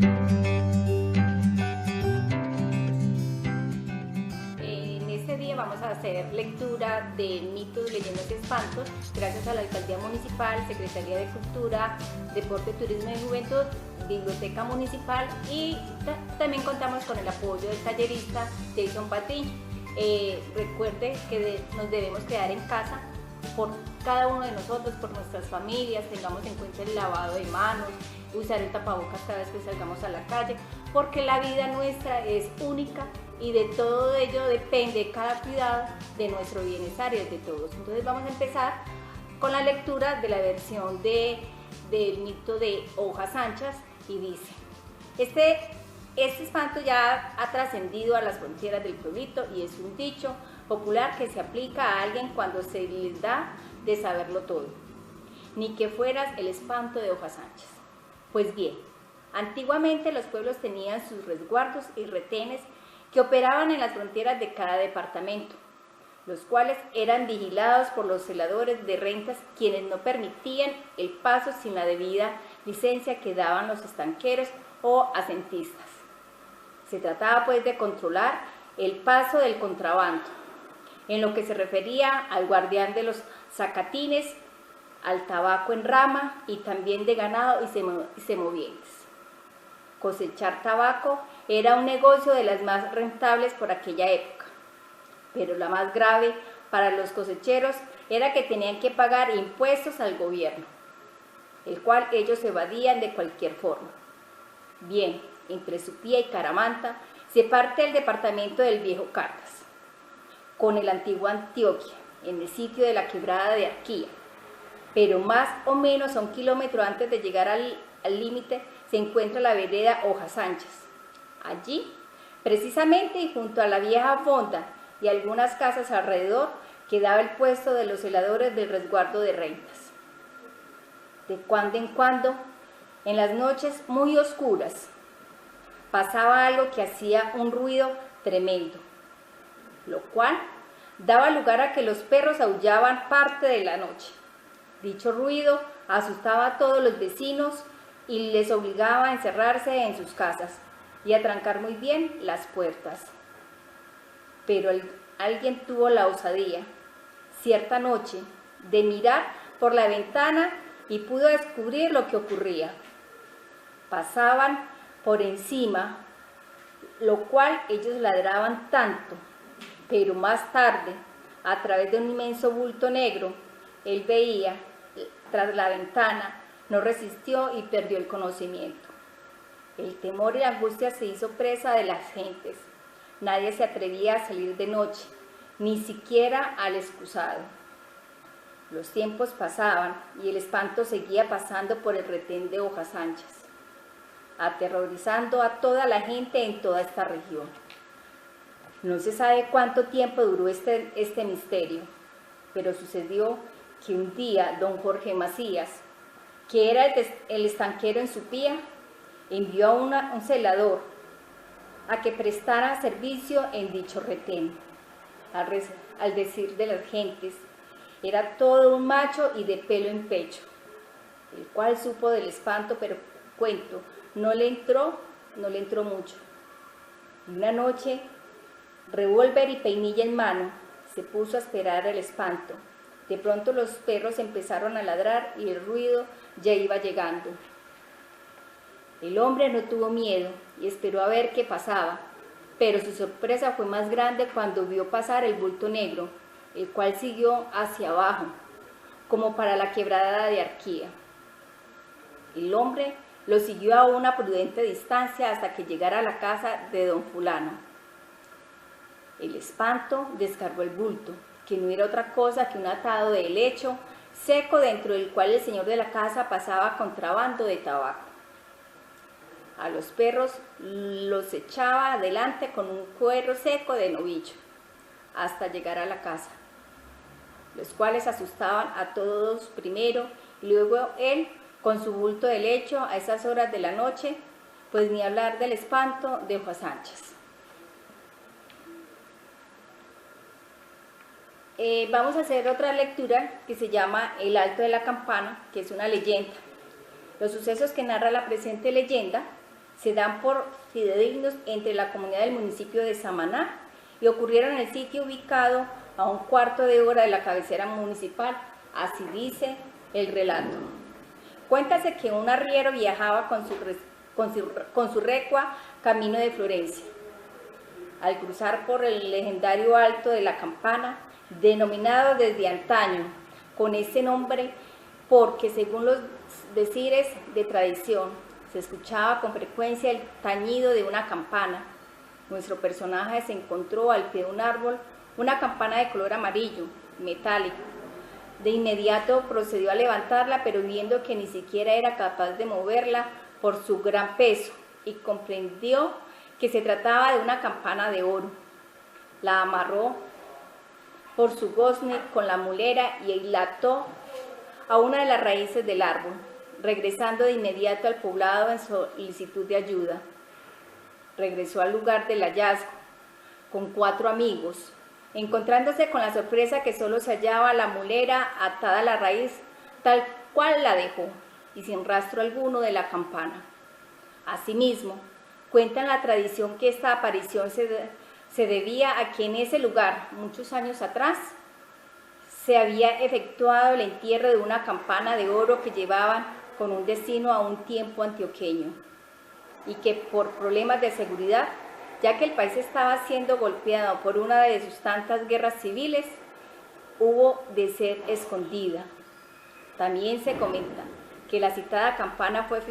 En este día vamos a hacer lectura de mitos, leyendas y espantos, gracias a la Alcaldía Municipal, Secretaría de Cultura, Deporte, Turismo y Juventud, Biblioteca Municipal y también contamos con el apoyo del tallerista Jason Patiño. Recuerde que nos debemos quedar en casa por cada uno de nosotros, por nuestras familias, tengamos en cuenta el lavado de manos, usar el tapabocas cada vez que salgamos a la calle, porque la vida nuestra es única y de todo ello depende cada cuidado de nuestro bienestar y de todos. Entonces vamos a empezar con la lectura de la versión del mito de Hojas Anchas y dice: Este espanto ya ha trascendido a las fronteras del pueblito y es un dicho popular que se aplica a alguien cuando se les da de saberlo todo. Ni que fueras el espanto de Hojas Anchas. Pues bien, antiguamente los pueblos tenían sus resguardos y retenes que operaban en las fronteras de cada departamento, los cuales eran vigilados por los celadores de rentas, quienes no permitían el paso sin la debida licencia que daban los estanqueros o asentistas. Se trataba pues de controlar el paso del contrabando, en lo que se refería al guardián de los zacatines, al tabaco en rama y también de ganado y semovientes. Cosechar tabaco era un negocio de las más rentables por aquella época, pero la más grave para los cosecheros era que tenían que pagar impuestos al gobierno, el cual ellos evadían de cualquier forma. Bien, entre Supía y Caramanta se parte el departamento del Viejo Caldas, con el antiguo Antioquia, en el sitio de la quebrada de Arquía, pero más o menos a 1 kilómetro antes de llegar al límite se encuentra la vereda Hojas Anchas. Allí, precisamente y junto a la vieja fonda y algunas casas alrededor, quedaba el puesto de los celadores del resguardo de rentas. De cuando en cuando, en las noches muy oscuras, pasaba algo que hacía un ruido tremendo, lo cual daba lugar a que los perros aullaban parte de la noche. Dicho ruido asustaba a todos los vecinos y les obligaba a encerrarse en sus casas y a trancar muy bien las puertas. Pero alguien tuvo la osadía, cierta noche, de mirar por la ventana y pudo descubrir lo que ocurría. Pasaban por encima, lo cual ellos ladraban tanto, pero más tarde, a través de un inmenso bulto negro, él veía, tras la ventana, no resistió y perdió el conocimiento. El temor y la angustia se hizo presa de las gentes. Nadie se atrevía a salir de noche, ni siquiera al excusado. Los tiempos pasaban y el espanto seguía pasando por el retén de Hojas Anchas, aterrorizando a toda la gente en toda esta región. No se sabe cuánto tiempo duró este misterio, pero sucedió que un día don Jorge Macías, que era el estanquero en Supía, envió a un celador a que prestara servicio en dicho retén. Al decir de las gentes, era todo un macho y de pelo en pecho, el cual supo del espanto, pero cuento, no le entró mucho. Y una noche, revólver y peinilla en mano, se puso a esperar el espanto. De pronto los perros empezaron a ladrar y el ruido ya iba llegando. El hombre no tuvo miedo y esperó a ver qué pasaba, pero su sorpresa fue más grande cuando vio pasar el bulto negro, el cual siguió hacia abajo, como para la quebrada de Arquía. El hombre lo siguió a una prudente distancia hasta que llegara a la casa de don fulano. El espanto descargó el bulto, que no era otra cosa que un atado de helecho seco dentro del cual el señor de la casa pasaba contrabando de tabaco. A los perros los echaba adelante con un cuero seco de novillo hasta llegar a la casa, los cuales asustaban a todos primero y luego él con su bulto de helecho a esas horas de la noche, pues ni hablar del espanto de Hojas Anchas. Vamos a hacer otra lectura que se llama El Alto de la Campana, que es una leyenda. Los sucesos que narra la presente leyenda se dan por fidedignos entre la comunidad del municipio de Samaná y ocurrieron en el sitio ubicado a 1/4 de hora de la cabecera municipal. Así dice el relato. Cuéntase que un arriero viajaba con su recua camino de Florencia. Al cruzar por el legendario Alto de la Campana, denominado desde antaño con ese nombre porque, según los decires de tradición, se escuchaba con frecuencia el tañido de una campana, nuestro personaje se encontró al pie de un árbol una campana de color amarillo, metálico. De inmediato procedió a levantarla, pero viendo que ni siquiera era capaz de moverla por su gran peso, y comprendió que se trataba de una campana de oro. La amarró por su gozne con la mulera y la ató a una de las raíces del árbol, regresando de inmediato al poblado en solicitud de ayuda. Regresó al lugar del hallazgo con 4 amigos, encontrándose con la sorpresa que solo se hallaba la mulera atada a la raíz tal cual la dejó y sin rastro alguno de la campana. Asimismo, cuentan la tradición que esta aparición se debía a que en ese lugar, muchos años atrás, se había efectuado el entierro de una campana de oro que llevaban con un destino a un tiempo antioqueño, y que por problemas de seguridad, ya que el país estaba siendo golpeado por una de sus tantas guerras civiles, hubo de ser escondida. También se comenta que la citada campana fue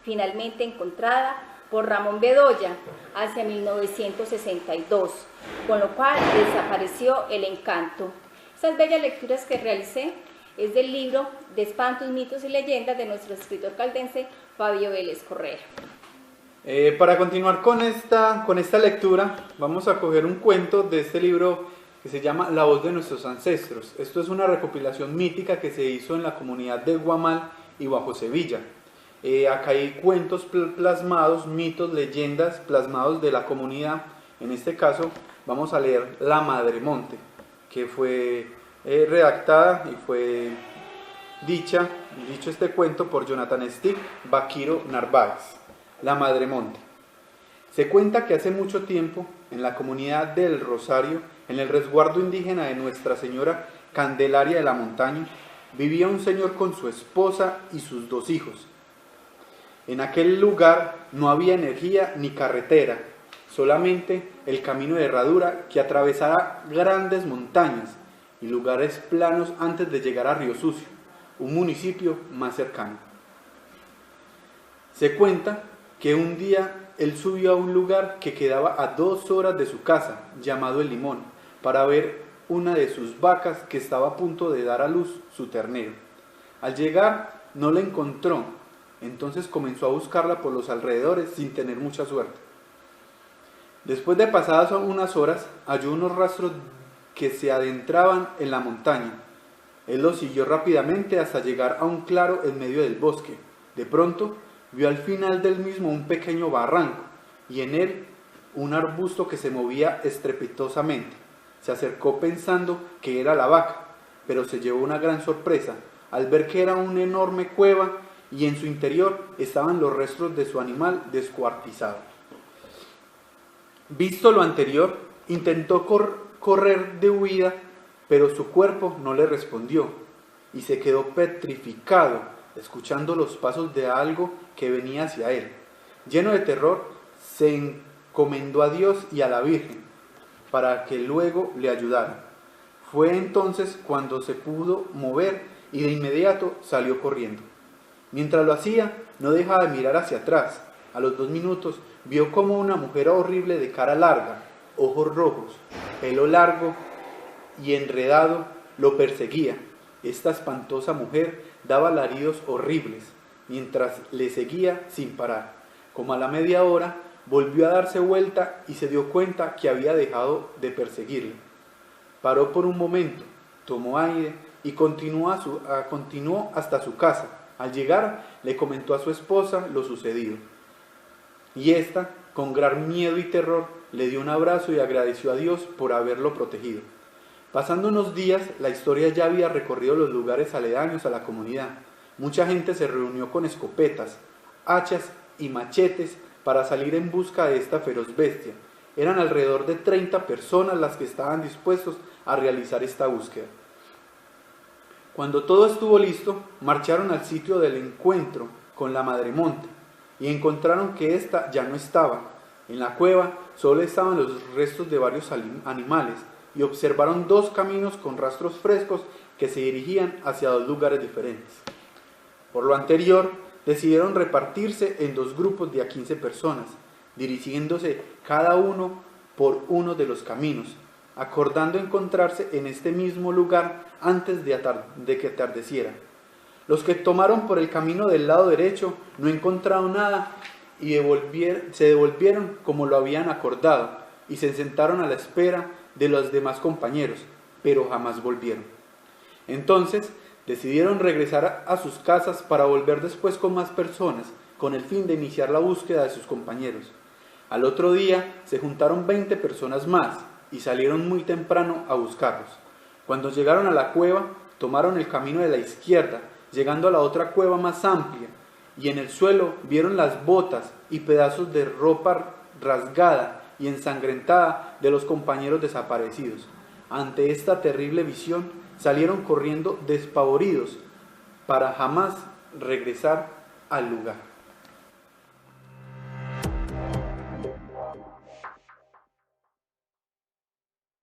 finalmente encontrada por Ramón Bedoya hacia 1962, con lo cual desapareció el encanto. Estas bellas lecturas que realicé es del libro de Espantos, Mitos y Leyendas de nuestro escritor caldense Fabio Vélez Correa. Para continuar con esta lectura, vamos a coger un cuento de este libro que se llama La voz de nuestros ancestros. Esto es una recopilación mítica que se hizo en la comunidad de Guamal y Bajo Sevilla. Acá hay cuentos plasmados, mitos, leyendas plasmados de la comunidad. En este caso vamos a leer La Madremonte, que fue redactada y fue dicho este cuento por Jonathan Stick Vaquiro Narváez. La Madremonte. Se cuenta que hace mucho tiempo, en la comunidad del Rosario, en el resguardo indígena de Nuestra Señora Candelaria de la Montaña, vivía un señor con su esposa y sus 2 hijos. En aquel lugar no había energía ni carretera, solamente el camino de herradura que atravesara grandes montañas y lugares planos antes de llegar a Río Sucio, un municipio más cercano. Se cuenta que un día él subió a un lugar que quedaba a 2 horas de su casa, llamado El Limón, para ver una de sus vacas que estaba a punto de dar a luz su ternero. Al llegar no la encontró, entonces comenzó a buscarla por los alrededores sin tener mucha suerte. Después de pasadas unas horas, halló unos rastros que se adentraban en la montaña. Él los siguió rápidamente hasta llegar a un claro en medio del bosque. De pronto, vio al final del mismo un pequeño barranco y en él un arbusto que se movía estrepitosamente. Se acercó pensando que era la vaca, pero se llevó una gran sorpresa al ver que era una enorme cueva y en su interior estaban los restos de su animal descuartizado. Visto lo anterior, intentó correr de huida, pero su cuerpo no le respondió y se quedó petrificado, escuchando los pasos de algo que venía hacia él. Lleno de terror, se encomendó a Dios y a la Virgen para que luego le ayudaran. Fue entonces cuando se pudo mover y de inmediato salió corriendo. Mientras lo hacía, no dejaba de mirar hacia atrás. A los 2 minutos vio como una mujer horrible de cara larga, ojos rojos, pelo largo y enredado lo perseguía. Esta espantosa mujer daba alaridos horribles mientras le seguía sin parar. Como a la media hora, volvió a darse vuelta y se dio cuenta que había dejado de perseguirle. Paró por un momento, tomó aire y continuó hasta su casa. Al llegar, le comentó a su esposa lo sucedido. Y ésta, con gran miedo y terror, le dio un abrazo y agradeció a Dios por haberlo protegido. Pasando unos días, la historia ya había recorrido los lugares aledaños a la comunidad. Mucha gente se reunió con escopetas, hachas y machetes para salir en busca de esta feroz bestia. Eran alrededor de 30 personas las que estaban dispuestos a realizar esta búsqueda. Cuando todo estuvo listo, marcharon al sitio del encuentro con la madremonte y encontraron que ésta ya no estaba. En la cueva solo estaban los restos de varios animales y observaron 2 caminos con rastros frescos que se dirigían hacia 2 lugares diferentes. Por lo anterior, decidieron repartirse en 2 grupos de a 15 personas, dirigiéndose cada uno por uno de los caminos, acordando encontrarse en este mismo lugar antes de que atardeciera. Los que tomaron por el camino del lado derecho no encontraron nada y se devolvieron como lo habían acordado y se sentaron a la espera de los demás compañeros, pero jamás volvieron. Entonces decidieron regresar a sus casas para volver después con más personas, con el fin de iniciar la búsqueda de sus compañeros. Al otro día se juntaron 20 personas más y salieron muy temprano a buscarlos. Cuando llegaron a la cueva, tomaron el camino de la izquierda, llegando a la otra cueva más amplia, y en el suelo vieron las botas y pedazos de ropa rasgada y ensangrentada de los compañeros desaparecidos. Ante esta terrible visión, salieron corriendo despavoridos para jamás regresar al lugar.